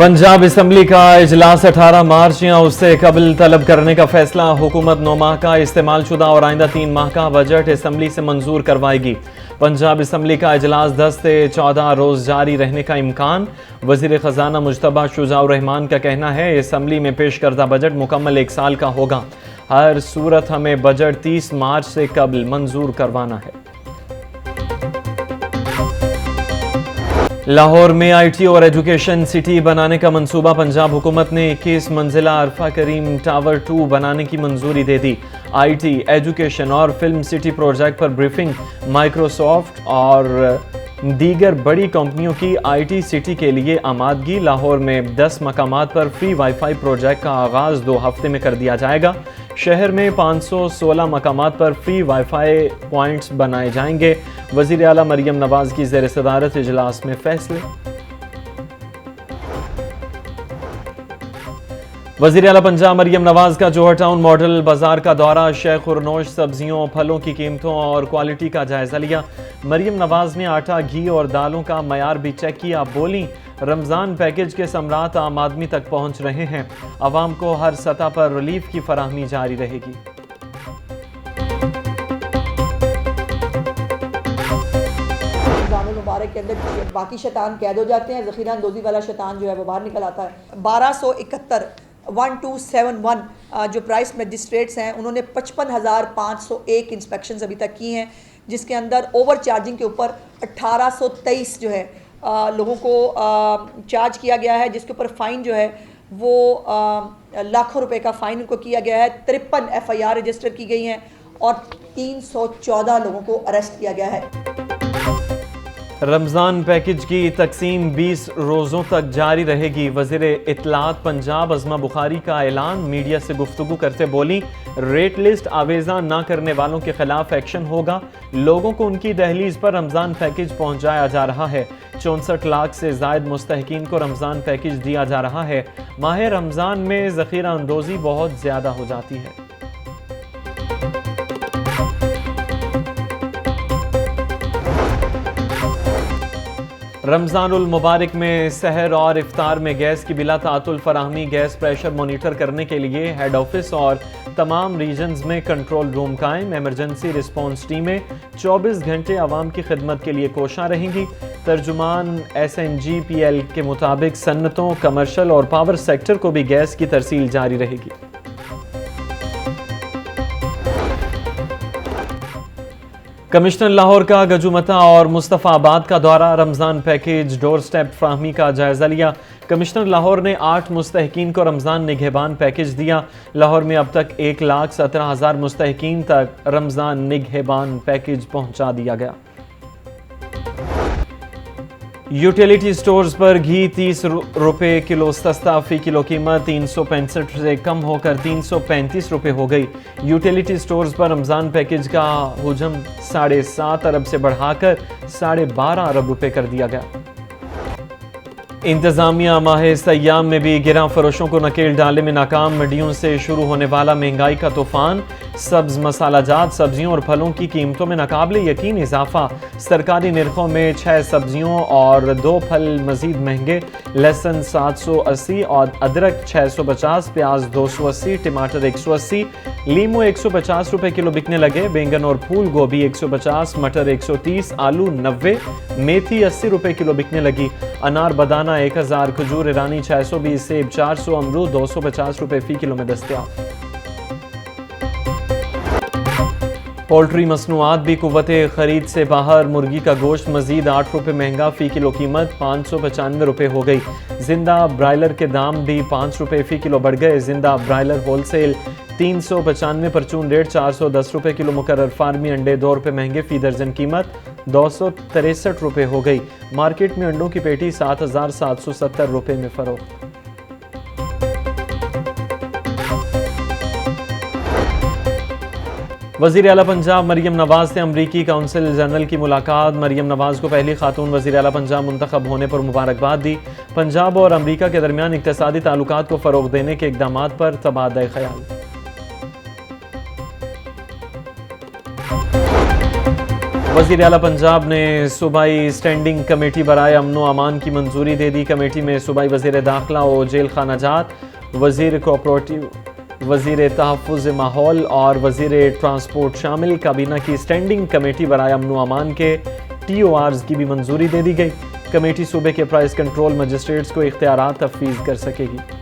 Punjab assembly का इजलास 18 मार्च या उससे कबल तलब करने का फैसला। हुकूमत 9 माह का इस्तेमालशुदा और आइंदा 3 माह का बजट असम्बली से मंजूर करवाएगी। पंजाब असम्बली का इजलास 10 से 14 रोज जारी रहने का इम्कान। वजीर खजाना मुजतबा शुजाउर रहमान का कहना है असम्बली में पेश करदा बजट मुकम्मल 1 साल का होगा। हर सूरत हमें बजट 30 मार्च से कबल मंजूर करवाना है। लाहौर में आईटी और एजुकेशन सिटी बनाने का मंसूबा। पंजाब हुकूमत ने 21 मंजिला अरफा करीम टावर 2 बनाने की मंजूरी दे दी। आईटी, एजुकेशन और फिल्म सिटी प्रोजेक्ट पर ब्रीफिंग। माइक्रोसॉफ्ट और दीगर बड़ी कंपनियों की आईटी सिटी के लिए आमादगी। लाहौर में 10 मकामात पर फ्री वाईफाई प्रोजेक्ट का आगाज़ 2 हफ्ते में कर दिया जाएगा। शहर में 516 मकामात पर फ्री वाईफाई पॉइंट्स बनाए जाएंगे। वज़ीर आला मरियम नवाज की ज़ेर सदारत इजलास में फैसले। वज़ीर आला पंजाब मरियम नवाज का जोहर टाउन मॉडल बाजार का दौरा। शेख खुरनोश सब्जियों फलों की कीमतों और क्वालिटी का जायजा लिया। मरियम नवाज ने आटा, घी और दालों का मयार भी चेक किया। बोली, रमज़ान पैकेज के समरात आम आदमी तक पहुँच रहे हैं। अवाम को हर सतह पर रिलीफ की फराहमी जारी रहेगी। मुबारक के अंदर बाकी शैतान कैद हो जाते हैं, ज़ख़ीरा अंदोज़ी वाला शैतान जो है वो बाहर निकल आता है। 1271 जो प्राइस मजिस्ट्रेट्स हैं उन्होंने 55,501 इंस्पेक्शन अभी तक की हैं, जिसके अंदर ओवर चार्जिंग के ऊपर 1823 जो है लोगों को चार्ज किया गया है, जिसके ऊपर फ़ाइन जो है वो लाखों रुपए का फ़ाइन उनको किया गया है। 53 FIR रजिस्टर की गई हैं और 314 लोगों को अरेस्ट किया गया है। रमज़ान पैकेज की तकसीम 20 रोज़ों तक जारी रहेगी। वज़ीर इत्तलात पंजाब अज़मा बुखारी का ऐलान। मीडिया से गुफ्तगू करते बोली, रेट लिस्ट आवेज़ा ना करने वालों के खिलाफ एक्शन होगा। लोगों को उनकी दहलीज पर रमज़ान पैकेज पहुँचाया जा रहा है। 64 लाख से ज़ायद मुस्तहिकीन को रमज़ान पैकेज दिया जा रहा है। माह रमज़ान में ज़ख़ीरा अंदोज़ी बहुत ज़्यादा हो जाती है। रमज़ानुल मुबारक में सहर और इफ्तार में गैस की बिला तातुल फराहमी। गैस प्रेशर मॉनिटर करने के लिए हेड ऑफिस और तमाम रीजन्स में कंट्रोल रूम कायम। एमरजेंसी रिस्पॉन्स टीमें 24 घंटे आवाम की खिदमत के लिए कोशा रहेंगी। तर्जुमान SNGPL के मुताबिक सन्नतों, कमर्शल और पावर सेक्टर को भी गैस की तरसील जारी रहेगी। कमिश्नर लाहौर का गजुमता और मुस्तफ़ाबाद का दौरा। रमज़ान पैकेज डोर स्टेप फ्राहमी का जायज़ा लिया। कमिश्नर लाहौर ने 8 मुस्तहिकीन को रमज़ान निगहबान पैकेज दिया। लाहौर में अब तक 1,17,000 मुस्तहिकीन तक रमज़ान निगहबान पैकेज पहुँचा दिया गया। यूटिलिटी स्टोर्स पर घी 30 रुपये किलो सस्ता। फ़ी किलो कीमत 365 से कम होकर 335 रुपये हो गई। यूटिलिटी स्टोर्स पर रमज़ान पैकेज का हुजम 7.5 अरब से बढ़ाकर 12.5 अरब रुपये कर दिया गया। इंतज़ामिया माह सयाम में भी गिरा फरोशों को नकेल डालने में नाकाम। मंडियों से शुरू होने वाला महंगाई का तूफान। सब्ज मसालाजात सब्जियों और फलों की कीमतों में नाकाबिले यकीन इजाफा। सरकारी निर्खों में 6 सब्जियों और 2 फल मजीद महंगे। लहसुन 780 और अदरक 650, प्याज 280, टमाटर 180, लीमू 150 रुपये किलो बिकने लगे। बैंगन और फूल गोभी 150, मटर 130, आलू 90, मेथी 80 रुपये किलो बिकने लगी। अनार बदाना 1000, खजूर ईरानी 620, सेब 400, अमरूद 250 रुपये फी किलो में दस्तयाब। पोल्ट्री मसनूआत भी कुव्वते खरीद से बाहर। मुर्गी का गोश्त मजीद 8 रुपये महंगा। फ़ी किलो कीमत 595 रुपये हो गई। जिंदा ब्रायलर के दाम भी 5 रुपये फ़ी किलो बढ़ गए। जिंदा ब्रायलर होलसेल 395, परचून रेट 410 रुपये किलो मुकर्रर। फार्मी अंडे 2 रुपये महंगे। फ़ी दर्जन कीमत 263 रुपये हो गई। मार्केट में अंडों की पेटी 7,770 रुपये में फ़रोख्त। वज़ीर आला पंजाब मरियम नवाज से अमरीकी काउंसिल जनरल की मुलाकात। मरियम नवाज को पहली खातून वज़ीर आला पंजाब मुंतखब होने पर मुबारकबाद दी। पंजाब और अमरीका के दरमियान इक़्तिसादी ताल्लुकात को फ़रोग़ देने के इक़दामात पर तबादला ख़याल। वज़ीर आला पंजाब ने सूबाई स्टैंडिंग कमेटी बराए अमन व अमान की मंजूरी दे दी। कमेटी में सूबाई वज़ीर दाखिला और जेल खाना जात, वज़ीर कोऑपरेटिव, वज़ीर तहफ़्फ़ुज़ माहौल और वज़ीर ट्रांसपोर्ट शामिल। काबीना की स्टैंडिंग कमेटी बराए अमन व अमान के TORs की भी मंजूरी दे दी गई। कमेटी सूबे के प्राइस कंट्रोल मजिस्ट्रेट्स को इख्तियारात तफवीज़ कर सकेगी।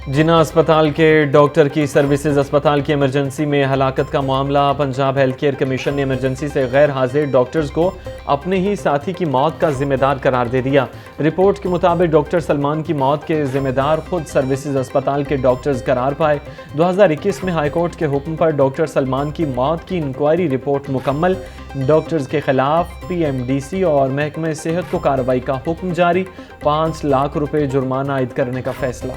जिना अस्पताल के डॉक्टर की सर्विसेज अस्पताल की इमरजेंसी में हलाकत का मामला। पंजाब हेल्थ केयर कमीशन ने इमरजेंसी से गैर हाजिर डॉक्टर्स को अपने ही साथी की मौत का जिम्मेदार करार दे दिया। रिपोर्ट के मुताबिक डॉक्टर सलमान की मौत के जिम्मेदार खुद सर्विसेज अस्पताल के डॉक्टर्स करार पाए। 2021 में हाईकोर्ट के हुक्म पर डॉक्टर सलमान की मौत की इंक्वायरी रिपोर्ट मुकम्मल। डॉक्टर्स के खिलाफ PMDC और महकमे सेहत को कार्रवाई का हुक्म जारी। 5 लाख रुपए जुर्माना आयद करने का फैसला।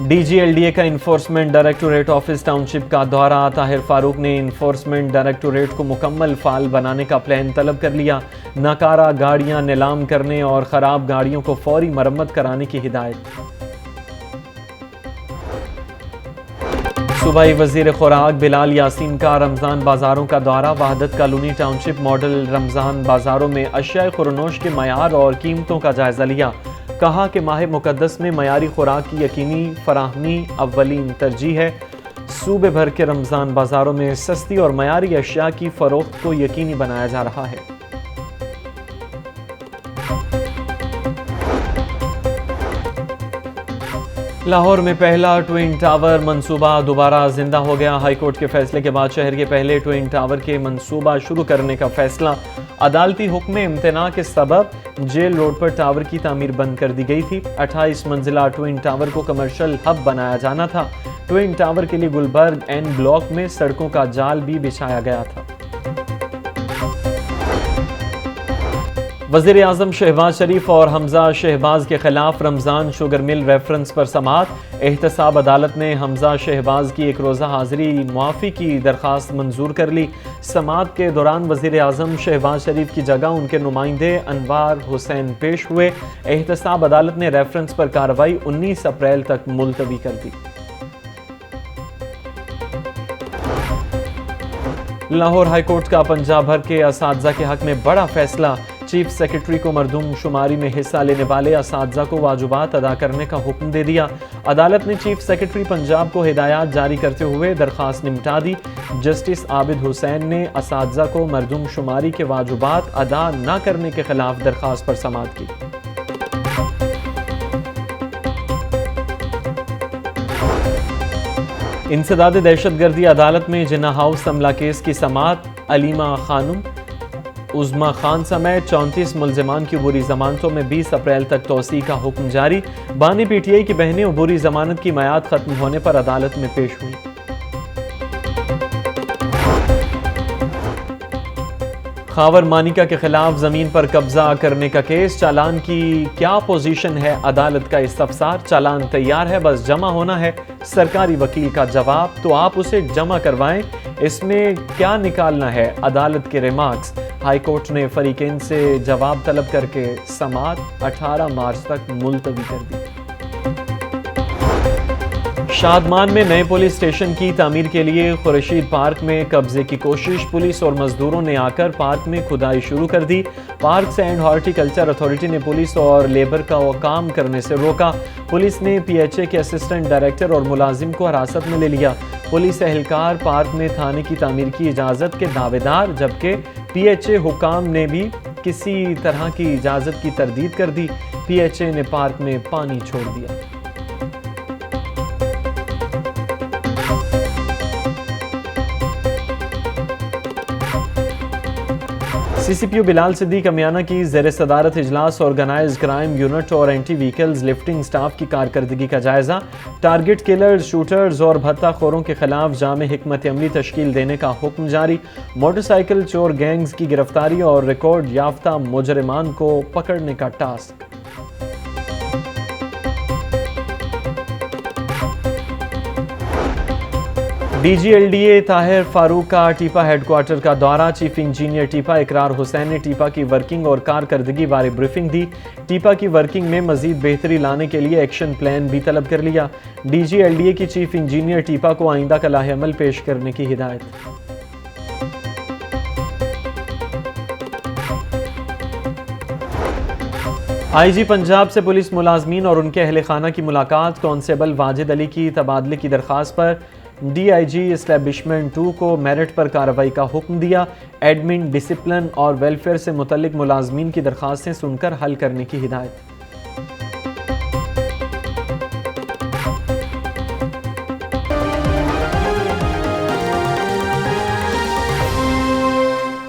DGLDA का इन्फोर्समेंट डायरेक्टोरेट ऑफिस टाउनशिप का दौरा। ताहिर फारूक ने इन्फोर्समेंट डायरेक्टोरेट को मुकम्मल फाल बनाने का प्लान तलब कर लिया। नाकारा गाड़ियां नीलाम करने और ख़राब गाड़ियों को फौरी मरम्मत कराने की हिदायत। सूबाई वज़ीर खुराक बिलाल यासीन का रमज़ान बाज़ारों का दौरा। वहदत कॉलोनी टाउनशिप मॉडल रमज़ान बाज़ारों में अशिया खुरनोश के मयार और कीमतों का जायज़ा लिया। कहा कि माह मुक़द्दस में मयारी खुराक की यकीनी फराहमी अव्वलीन तरजीह है। सूबे भर के रमज़ान बाज़ारों में सस्ती और मयारी अशिया की फ़रोख्त को यकीनी बनाया जा रहा है। लाहौर में पहला ट्विन टावर मंसूबा दोबारा जिंदा हो गया। हाईकोर्ट के फैसले के बाद शहर के पहले ट्विन टावर के मंसूबा शुरू करने का फैसला। अदालती हुक्म इम्तना के सबब जेल रोड पर टावर की तामीर बंद कर दी गई थी। 28 मंजिला ट्विन टावर को कमर्शियल हब बनाया जाना था। ट्विन टावर के लिए गुलबर्ग N ब्लॉक में सड़कों का जाल भी बिछाया गया था। वज़ीर आज़म शहबाज शरीफ और हमजा शहबाज के खिलाफ रमज़ान शुगर मिल रेफरेंस पर समाअत। एहतसाब अदालत ने हमजा शहबाज की एक रोज़ा हाज़िरी मुआफ़ी की दरख्वास्त मंजूर कर ली। समाअत के दौरान वज़ीर आज़म शहबाज शरीफ की जगह उनके नुमाइंदे अनवार हुसैन पेश हुए। एहतसाब अदालत ने रेफरेंस पर कार्रवाई 19 अप्रैल तक मुलतवी कर दी। लाहौर हाईकोर्ट का पंजाब भर के असातिज़ा के हक में बड़ा फैसला। चीफ सेक्रेटरी को मरदूम शुमारी में हिस्सा लेने वाले असातिज़ा को वाजिबात अदा करने का हुक्म दे दिया। अदालत ने चीफ सेक्रेटरी पंजाब को हिदायत जारी करते हुए दरख्वास्त निपटा दी। जस्टिस आबिद हुसैन ने असातिज़ा को मरदूम शुमारी के वाजिबात अदा न करने के खिलाफ दरख्वास्त पर समाअत की। इंसदाद दहशतगर्दी अदालत में जिन्ना हाउस हमला केस की समाअत। अलीमा खानम, उज़मा खान समेत 34 मुल्ज़िमान की अबूरी जमानतों में 20 अप्रैल तक तोसी का हुक्म जारी। बानी PTI की बहनें अबूरी जमानत की मियाद खत्म होने पर अदालत में पेश हुई। खावर मानिका के खिलाफ जमीन पर कब्जा करने का केस। चालान की क्या पोजीशन है, अदालत का इस्तफसार। चालान तैयार है, बस जमा होना है। सरकारी वकील का जवाब, तो आप उसे जमा करवाएं, इसमें क्या निकालना है, अदालत के रिमार्क्स। हाईकोर्ट ने फरीकेन से जवाब तलब करके समाअत 18 मार्च तक मुलतवी कर दी। शादमान में नए पुलिस स्टेशन की तामीर के लिए खुर्शीद पार्क में कब्जे की कोशिश। पुलिस और मजदूरों ने आकर पार्क में खुदाई शुरू कर दी। पार्क्स एंड हॉर्टिकल्चर अथॉरिटी ने पुलिस और लेबर का काम करने से रोका। पुलिस ने PHA के असिस्टेंट डायरेक्टर और मुलाजिम को हिरासत में ले लिया। पुलिस एहलकार पार्क में थाने की तामीर की इजाज़त के दावेदार, जबकि PHA हुकाम ने भी किसी तरह की इजाज़त की तरदीद कर दी। PHA ने पार्क में पानी छोड़ दिया। CCPO बिलाल सिद्दीक अमियाना की ज़ेर सदारत इजलास ऑर्गेनाइज्ड क्राइम यूनिट और एंटी व्हीकल्स लिफ्टिंग स्टाफ की कारकर्दगी का जायजा। टारगेट किलर्स, शूटर्स और भत्ताखोरों के खिलाफ जामे हिकमत अमली तश्कील देने का हुक्म जारी। मोटरसाइकिल चोर गैंग्स की गिरफ्तारी और रिकॉर्ड याफ्ता मुजरिमान को पकड़ने का टास्क। DGLDA ताहिर फारूक का टीपा हेडक्वार्टर का दौरा। चीफ इंजीनियर टीपा इकरार हुसैन ने टीपा की वर्किंग और कारकर्दगी बारे ब्रीफिंग दी। टीपा की वर्किंग में मजीद बेहतरी लाने के लिए एक्शन प्लान भी तलब कर लिया। DGLDA की चीफ इंजीनियर टीपा को आइंदा का लाहे अमल पेश करने की हिदायत। IG पंजाब से पुलिस मुलाजमीन और उनके अहल खाना की मुलाकात। कांस्टेबल वाजिद अली की तबादले की दरख्वास्त पर DIG एस्टेब्लिशमेंट 2 को मेरिट पर कार्रवाई का हुक्म दिया। एडमिन, डिसिप्लिन और वेलफेयर से मुतल्लिक मुलाजमीन की दरख्वास्तें सुनकर हल करने की हिदायत।